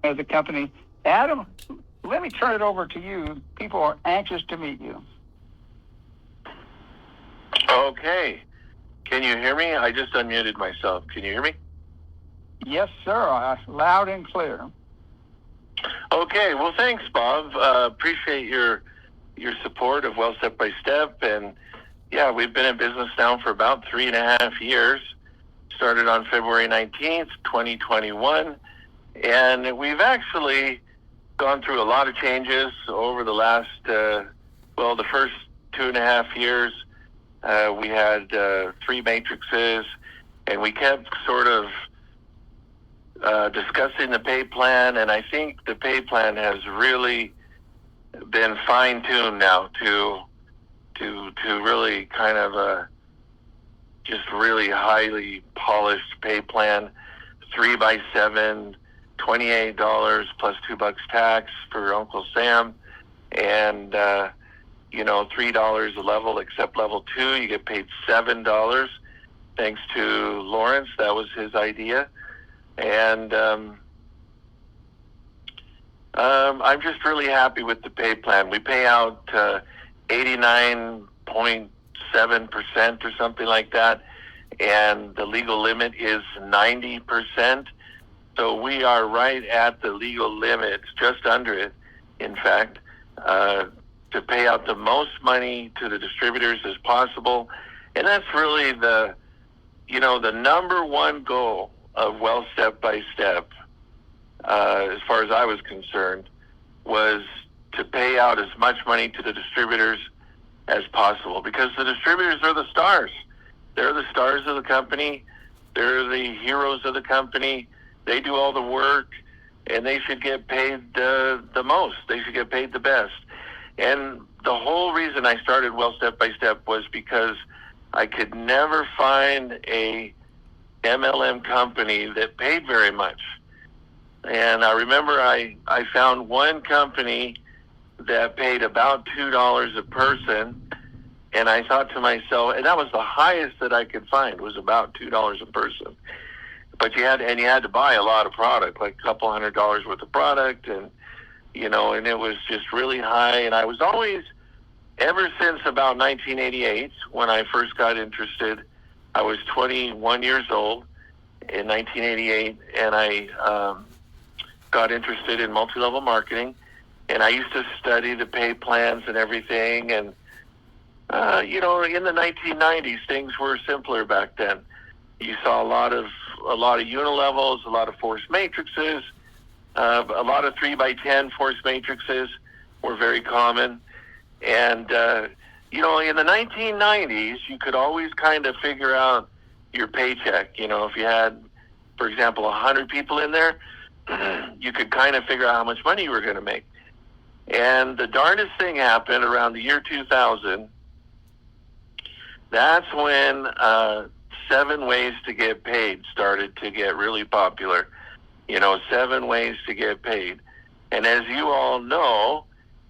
as a company. Adam, let me turn it over to you. People are anxious to meet you. Okay. Can you hear me? I just unmuted myself. Can you hear me? Yes, sir. Loud and clear. Okay. Well, thanks, Bob. Appreciate your support of Well Step by Step. And yeah, we've been in business now for about 3.5 years. Started on February 19th, 2021. And we've actually gone through a lot of changes over the last, the first 2.5 years. We had 3 matrices, and we kept sort of discussing the pay plan, and I think the pay plan has really been fine-tuned now to really kind of just really highly polished pay plan. 3x7, $28 plus $2 tax for Uncle Sam, and $3 a level, except level 2, you get paid $7. Thanks to Lawrence, that was his idea. And I'm just really happy with the pay plan. We pay out 89.7% or something like that, and the legal limit is 90%. So we are right at the legal limit, just under it, in fact, to pay out the most money to the distributors as possible. And that's really the number one goal of Well Step by Step, as far as I was concerned, was to pay out as much money to the distributors as possible, because the distributors are the stars. They're the stars of the company. They're the heroes of the company. They do all the work, and they should get paid the most. They should get paid the best. And the whole reason I started Well Step by Step was because I could never find a MLM company that paid very much. And I remember I found one company that paid about $2 a person, and I thought to myself, and that was the highest that I could find, was about $2 a person. But you had to buy a lot of product, like a couple $100 worth of product, and and it was just really high. And I was always, ever since about 1988, when I first got interested, I was 21 years old in 1988, and I got interested in multi-level marketing, and I used to study the pay plans and everything. And in the 1990s, things were simpler back then. You saw a lot of unilevels, a lot of force matrices, a lot of 3x10 force matrices were very common. And in the 1990s, you could always kind of figure out your paycheck. If you had, for example, 100 people in there, you could kind of figure out how much money you were going to make. And the darndest thing happened around the year 2000. That's when 7 ways to get paid started to get really popular. 7 ways to get paid. And as you all know,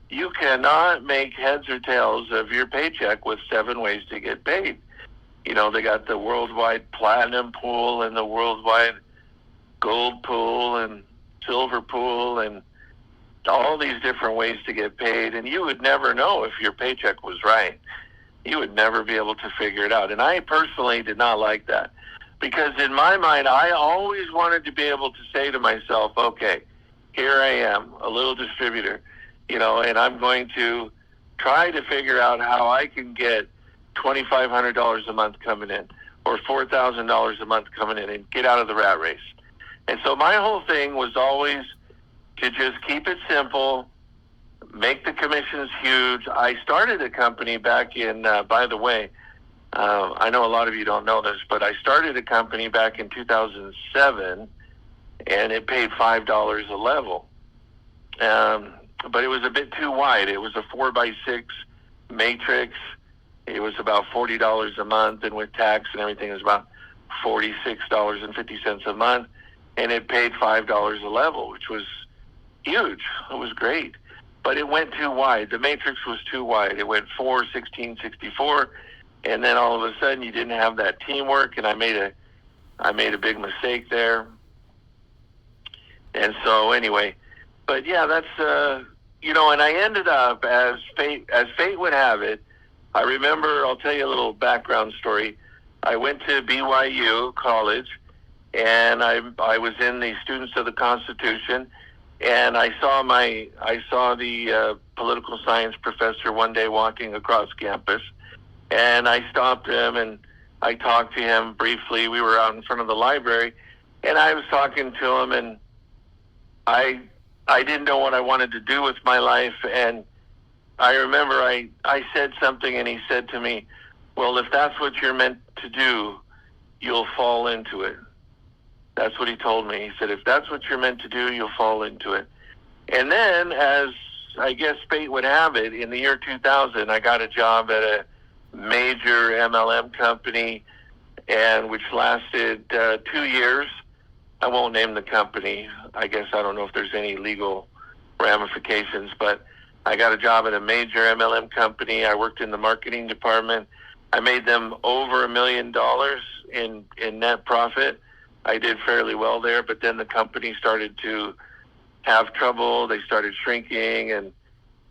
you cannot make heads or tails of your paycheck with 7 ways to get paid. They got the worldwide platinum pool and the worldwide gold pool and silver pool and all these different ways to get paid. And you would never know if your paycheck was right. You would never be able to figure it out. And I personally did not like that, because in my mind, I always wanted to be able to say to myself, okay, here I am, a little distributor, and I'm going to try to figure out how I can get $2,500 a month coming in, or $4,000 a month coming in, and get out of the rat race. And so my whole thing was always to just keep it simple, make the commissions huge. I started a company back in, by the way, I know a lot of you don't know this, but I started a company back in 2007, and it paid $5 a level. But it was a bit too wide. It was a 4x6 matrix. It was about $40 a month, and with tax and everything, it was about $46.50 a month. And it paid $5 a level, which was huge. It was great. But it went too wide. The matrix was too wide. It went 4, 16, 64, and then all of a sudden you didn't have that teamwork, and I made a big mistake there. And so anyway, but yeah, that's and I ended up as fate would have it. I remember, I'll tell you a little background story. I went to BYU college, and I was in the Students of the Constitution, and I saw the political science professor one day walking across campus, and I stopped him and I talked to him briefly. We were out in front of the library, and I was talking to him, and I didn't know what I wanted to do with my life, and I remember I said something, and he said to me, "Well, if that's what you're meant to do, you'll fall into it." That's what he told me. He said, "If that's what you're meant to do, you'll fall into it." And then, as I guess fate would have it, in the year 2000, I got a job at a major MLM company, and which lasted 2 years. I won't name the company. I guess I don't know if there's any legal ramifications, but I got a job at a major MLM company. I worked in the marketing department. I made them over $1 million in net profit. I did fairly well there, but then the company started to have trouble. They started shrinking, and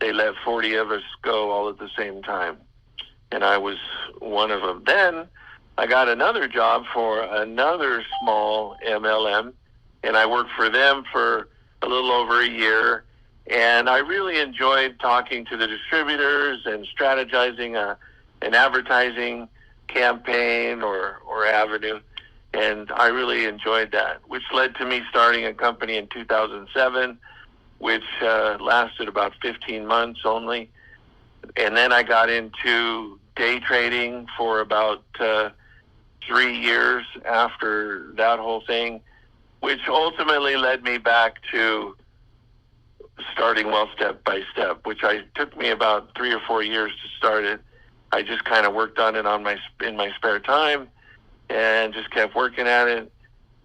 they let 40 of us go all at the same time. And I was one of them. Then I got another job for another small MLM, and I worked for them for a little over a year. And I really enjoyed talking to the distributors and strategizing an advertising campaign or avenue. And I really enjoyed that, which led to me starting a company in 2007, which lasted about 15 months only. And then I got into day trading for about 3 years after that whole thing, which ultimately led me back to starting Well Step by Step, which took me about 3 or 4 years to start it. I just kind of worked on it in my spare time and just kept working at it.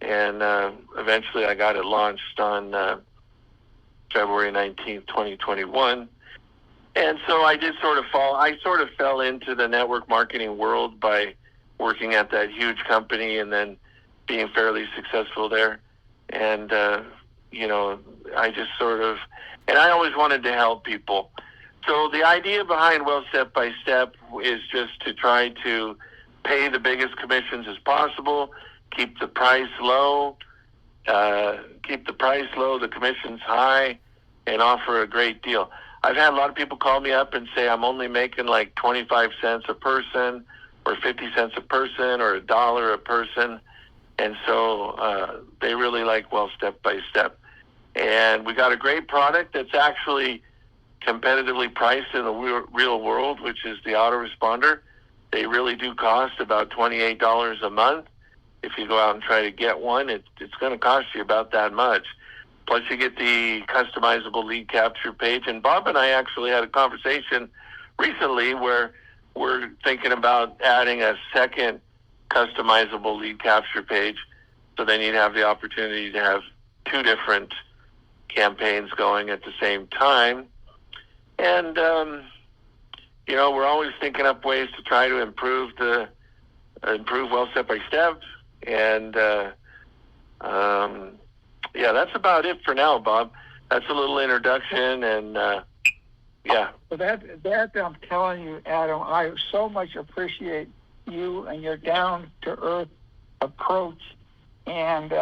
And eventually I got it launched on February 19th, 2021. And so I sort of fell into the network marketing world by working at that huge company and then being fairly successful there. And, I just and I always wanted to help people. So the idea behind Well Step by Step is just to try to pay the biggest commissions as possible, keep the price low, the commissions high, and offer a great deal. I've had a lot of people call me up and say I'm only making like 25 cents a person or 50 cents a person or $1 a person. And so they really like Well Step by Step. And we got a great product that's actually competitively priced in the real world, which is the autoresponder. They really do cost about $28 a month. If you go out and try to get one, it's going to cost you about that much. Plus you get the customizable lead capture page. And Bob and I actually had a conversation recently where we're thinking about adding a second customizable lead capture page. So then you'd have the opportunity to have 2 different campaigns going at the same time. And, we're always thinking up ways to try to improve Well Step by Step. And, that's about it for now, Bob. That's a little introduction, and, yeah. So that I'm telling you, Adam, I so much appreciate you and your down-to-earth approach. And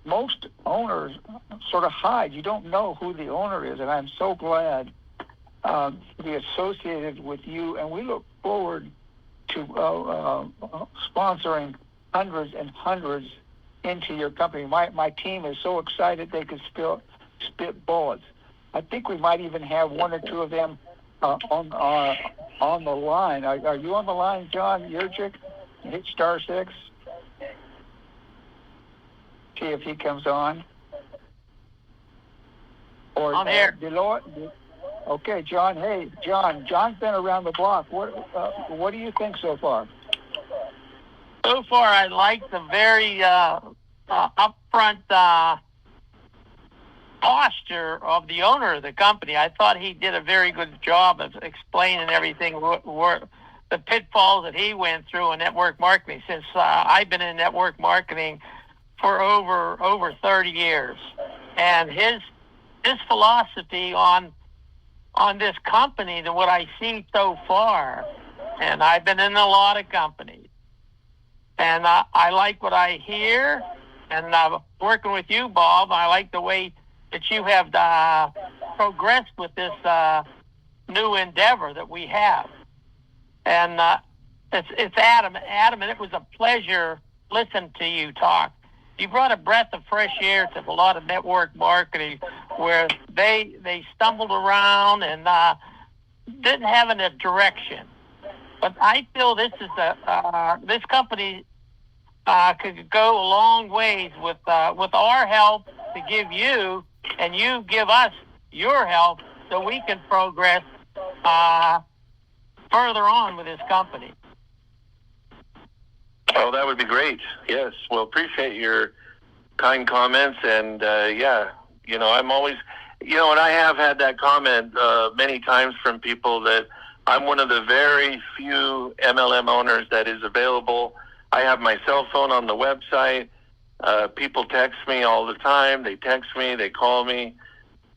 most owners sort of hide. You don't know who the owner is, and I'm so glad to be associated with you. And we look forward to sponsoring hundreds and hundreds into your company. My team is so excited they could spit bullets. I think we might even have 1 or 2 of them on the line. Are you on the line, John Yurchik? Hit *6. See if he comes on. Or I'm here. Deloitte. Okay, John. Hey, John. John's been around the block. What do you think so far? So far, I like the very upfront posture of the owner of the company. I thought he did a very good job of explaining everything, the pitfalls that he went through in network marketing. Since I've been in network marketing for over 30 years, and his philosophy on this company, than what I see so far, and I've been in a lot of companies, and I like what I hear, and working with you, Bob, I like the way that you have progressed with this new endeavor that we have. And it's Adam. Adam, and it was a pleasure listening to you talk. You brought a breath of fresh air to a lot of network marketing where they stumbled around and didn't have a direction. But I feel this is this company could go a long ways with our help to give you, and you give us your help so we can progress further on with this company. Oh, that would be great. Yes. Well, appreciate your kind comments. And, I'm always, and I have had that comment many times from people that I'm one of the very few MLM owners that is available. I have my cell phone on the website. People text me all the time. They text me. They call me.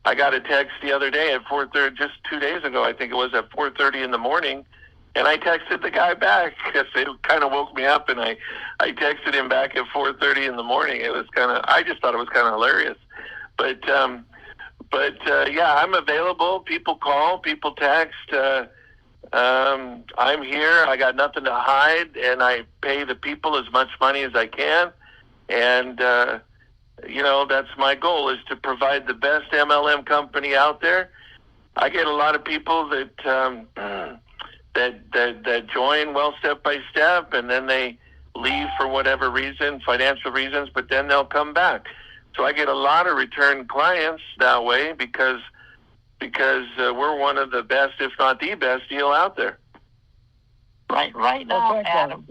I got a text the other day at 4:30, just 2 days ago, I think it was, at 4:30 in the morning. And I texted the guy back because it kind of woke me up, and I texted him back at 4:30 in the morning. It was I just thought it was kind of hilarious. But I'm available. People call, people text. I'm here. I got nothing to hide, and I pay the people as much money as I can. And, that's my goal, is to provide the best MLM company out there. I get a lot of people that that join well step by step, and then they leave for whatever reason, financial reasons, but then they'll come back. So I get a lot of return clients that way because we're one of the best, if not the best deal out there. Right now, Adam.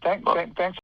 Thanks.